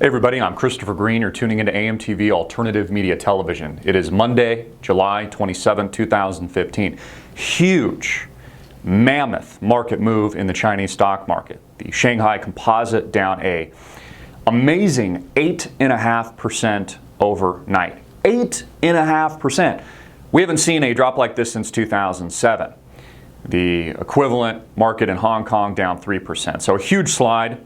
Hey everybody, I'm Christopher Greene. You're tuning into AMTV Alternative Media Television. It is Monday, July 27, 2015. Huge, mammoth market move in the Chinese stock market. The Shanghai Composite down a amazing 8.5% overnight. 8.5%. We haven't seen a drop like this since 2007. The equivalent market in Hong Kong down 3%. So a huge slide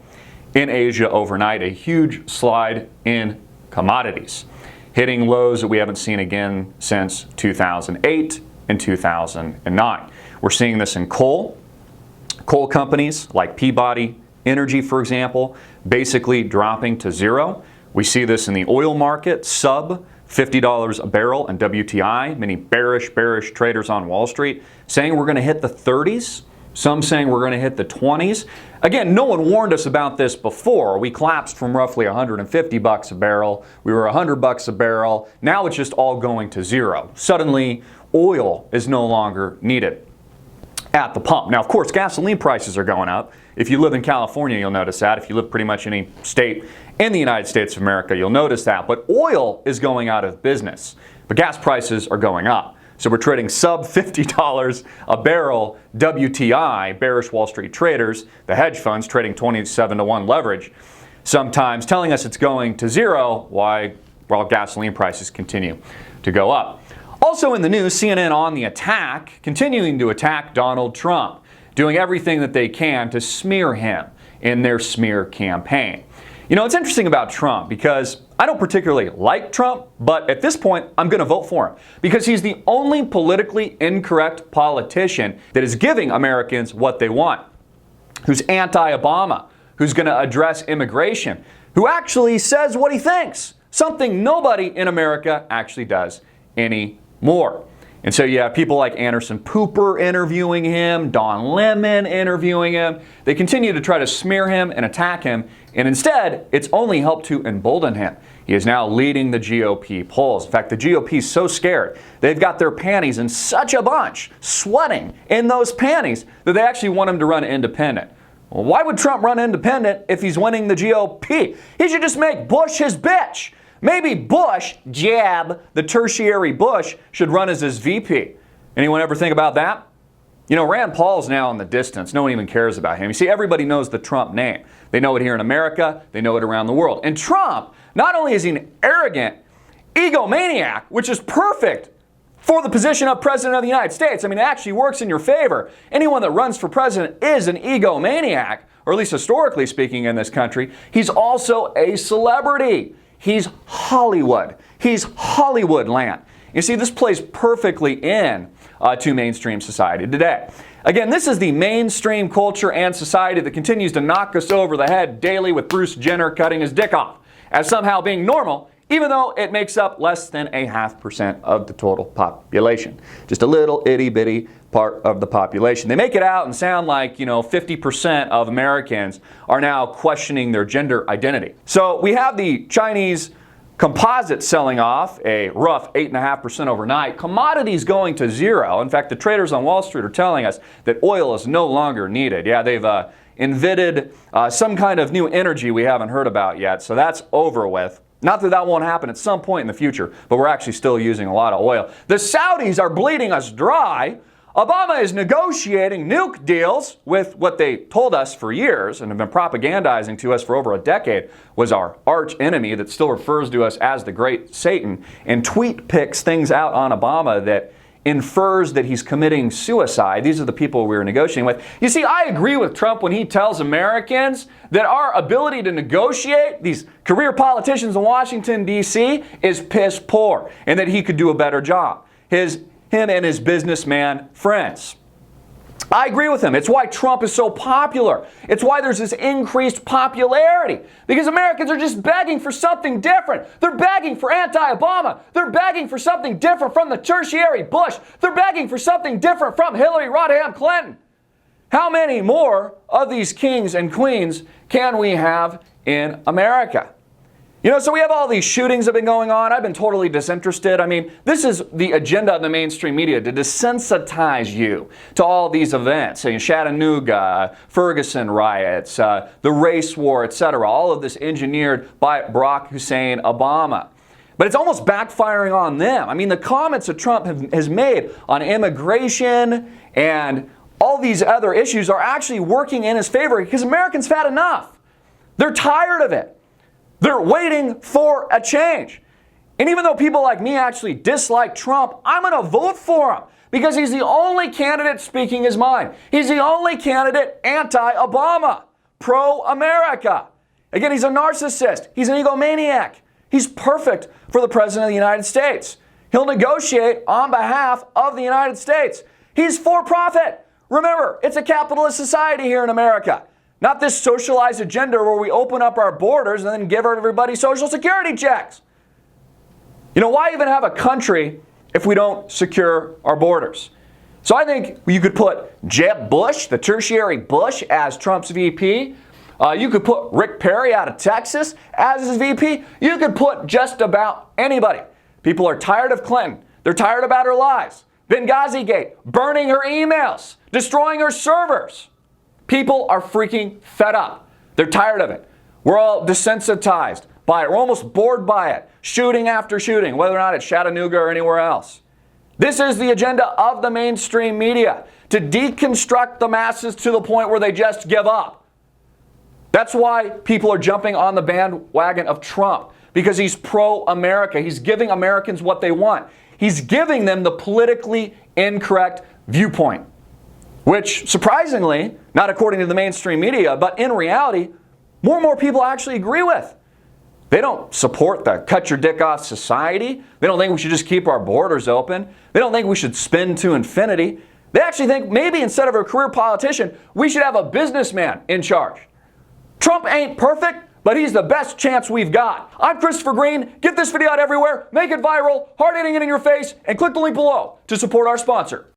in Asia overnight, a huge slide in commodities, hitting lows that we haven't seen again since 2008 and 2009. We're seeing this in coal. Coal companies like Peabody Energy, for example, basically dropping to zero. We see this in the oil market, sub $50 a barrel in WTI. Many bearish traders on Wall Street saying we're going to hit the 30s. Some saying we're going to hit the 20s. Again, no one warned us about this before. We collapsed from roughly 150 bucks a barrel. We were 100 bucks a barrel. Now it's just all going to zero. Suddenly, oil is no longer needed at the pump. Now, of course, gasoline prices are going up. If you live in California, you'll notice that. If you live pretty much any state in the United States of America, you'll notice that. But oil is going out of business. But gas prices are going up. So we're trading sub $50 a barrel WTI, bearish Wall Street traders, the hedge funds trading 27-to-1 leverage, sometimes telling us it's going to zero while gasoline prices continue to go up. Also in the news, CNN on the attack, continuing to attack Donald Trump, doing everything that they can to smear him in their smear campaign. You know, it's interesting about Trump because I don't particularly like Trump, but at this point, I'm going to vote for him because he's the only politically incorrect politician that is giving Americans what they want, who's anti-Obama, who's going to address immigration, who actually says what he thinks, something nobody in America actually does anymore. And so you have people like Anderson Cooper interviewing him, Don Lemon interviewing him. They continue to try to smear him and attack him, and instead, it's only helped to embolden him. He is now leading the GOP polls. In fact, the GOP is so scared. They've got their panties in such a bunch, sweating in those panties, that they actually want him to run independent. Well, why would Trump run independent if he's winning the GOP? He should just make Bush his bitch. Maybe Bush, Jeb, the tertiary Bush, should run as his VP. Anyone ever think about that? You know, Rand Paul's now in the distance. No one even cares about him. You see, everybody knows the Trump name. They know it here in America. They know it around the world. And Trump, not only is he an arrogant egomaniac, which is perfect for the position of President of the United States. I mean, it actually works in your favor. Anyone that runs for president is an egomaniac, or at least historically speaking in this country. He's also a celebrity. He's Hollywood. He's Hollywood land. You see, this plays perfectly in to mainstream society today. Again, this is the mainstream culture and society that continues to knock us over the head daily with Bruce Jenner cutting his dick off as somehow being normal, even though it makes up less than 0.5% of the total population. Just a little itty-bitty part of the population. They make it out and sound like, 50% of Americans are now questioning their gender identity. So we have the Chinese composite selling off a rough 8.5% overnight. Commodities going to zero. In fact, the traders on Wall Street are telling us that oil is no longer needed. Yeah, they've invented some kind of new energy we haven't heard about yet, so that's over with. Not that that won't happen at some point in the future, but we're actually still using a lot of oil. The Saudis are bleeding us dry. Obama is negotiating nuke deals with what they told us for years and have been propagandizing to us for over a decade was our arch enemy that still refers to us as the great Satan and tweet picks things out on Obama that infers that he's committing suicide. These are the people we were negotiating with. You see, I agree with Trump when he tells Americans that our ability to negotiate, these career politicians in Washington, D.C., is piss poor and that he could do a better job. Him and his businessman friends. I agree with him. It's why Trump is so popular. It's why there's this increased popularity. Because Americans are just begging for something different. They're begging for anti-Obama. They're begging for something different from the tertiary Bush. They're begging for something different from Hillary Rodham Clinton. How many more of these kings and queens can we have in America? So we have all these shootings that have been going on. I've been totally disinterested. I mean, this is the agenda of the mainstream media, to desensitize you to all these events. Chattanooga, Ferguson riots, the race war, etc. All of this engineered by Barack Hussein Obama. But it's almost backfiring on them. I mean, the comments that Trump has made on immigration and all these other issues are actually working in his favor because Americans have had enough. They're tired of it. They're waiting for a change. And even though people like me actually dislike Trump, I'm going to vote for him because he's the only candidate speaking his mind. He's the only candidate anti-Obama, pro-America. Again, he's a narcissist. He's an egomaniac. He's perfect for the President of the United States. He'll negotiate on behalf of the United States. He's for profit. Remember, it's a capitalist society here in America. Not this socialized agenda where we open up our borders and then give everybody Social Security checks. Why even have a country if we don't secure our borders? So I think you could put Jeb Bush, the tertiary Bush, as Trump's VP. You could put Rick Perry out of Texas as his VP. You could put just about anybody. People are tired of Clinton. They're tired about her lies. Benghazi Gate, burning her emails, destroying her servers. People are freaking fed up. They're tired of it. We're all desensitized by it. We're almost bored by it. Shooting after shooting, whether or not it's Chattanooga or anywhere else. This is the agenda of the mainstream media, to deconstruct the masses to the point where they just give up. That's why people are jumping on the bandwagon of Trump, because he's pro-America. He's giving Americans what they want. He's giving them the politically incorrect viewpoint, which surprisingly, not according to the mainstream media, but in reality, more and more people actually agree with. They don't support the cut your dick off society. They don't think we should just keep our borders open. They don't think we should spin to infinity. They actually think maybe instead of a career politician, we should have a businessman in charge. Trump ain't perfect, but he's the best chance we've got. I'm Christopher Greene. Get this video out everywhere, make it viral, hard hitting it in your face, and click the link below to support our sponsor.